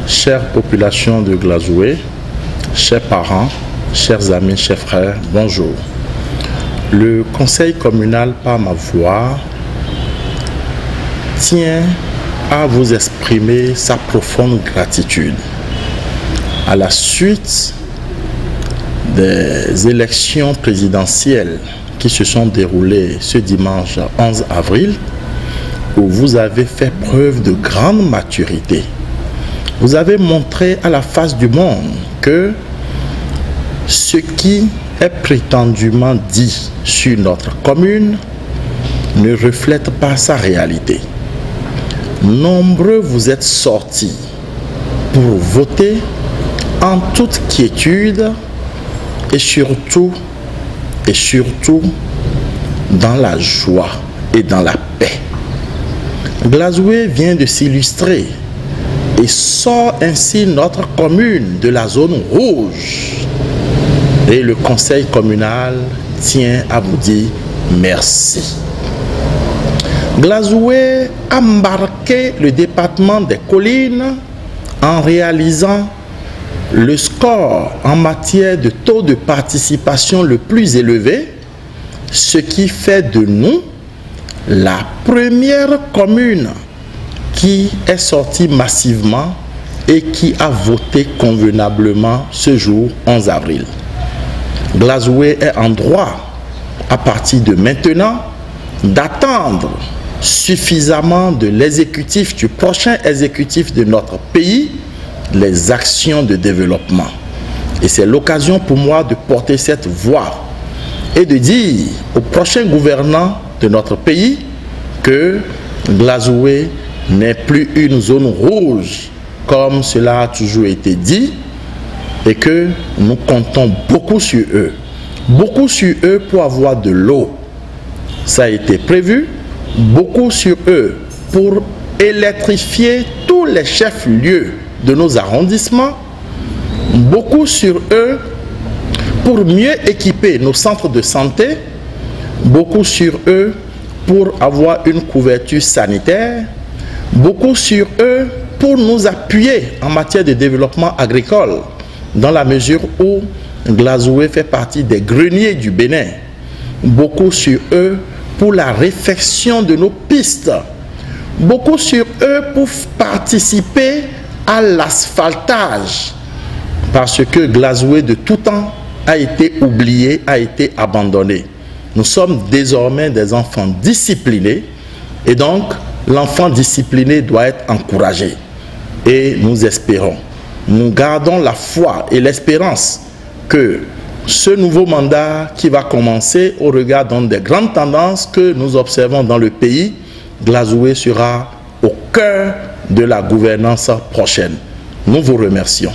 Chère population de Glazoué, chers parents, chers amis, chers frères, bonjour. Le conseil communal par ma voix tient à vous exprimer sa profonde gratitude à la suite des élections présidentielles qui se sont déroulées ce dimanche 11 avril, où vous avez fait preuve de grande maturité. Vous avez montré à la face du monde que ce qui est prétendument dit sur notre commune ne reflète pas sa réalité. Nombreux vous êtes sortis pour voter en toute quiétude et surtout dans la joie et dans la paix. Glazoué vient de s'illustrer et sort ainsi notre commune de la zone rouge. Et le conseil communal tient à vous dire merci. Glazoué a marqué le département des collines en réalisant le score en matière de taux de participation le plus élevé, ce qui fait de nous la première commune qui est sortie massivement et qui a voté convenablement ce jour 11 avril. Glazoué est en droit, à partir de maintenant, d'attendre suffisamment de l'exécutif, du prochain exécutif de notre pays, les actions de développement. Et c'est l'occasion pour moi de porter cette voix et de dire aux prochains gouvernants de notre pays que Glazoué n'est plus une zone rouge comme cela a toujours été dit et que nous comptons beaucoup sur eux pour avoir de l'eau. Ça a été prévu, beaucoup sur eux pour électrifier tous les chefs-lieux de nos arrondissements, beaucoup sur eux pour mieux équiper nos centres de santé, beaucoup sur eux pour avoir une couverture sanitaire, beaucoup sur eux pour nous appuyer en matière de développement agricole, dans la mesure où Glazoué fait partie des greniers du Bénin, beaucoup sur eux pour la réfection de nos pistes, beaucoup sur eux pour participer à l'asphaltage, parce que Glazoué de tout temps a été oublié, a été abandonné. Nous sommes désormais des enfants disciplinés et donc l'enfant discipliné doit être encouragé. Et nous espérons, nous gardons la foi et l'espérance que ce nouveau mandat qui va commencer au regard des grandes tendances que nous observons dans le pays, Glazoué sera au cœur de la gouvernance prochaine. Nous vous remercions.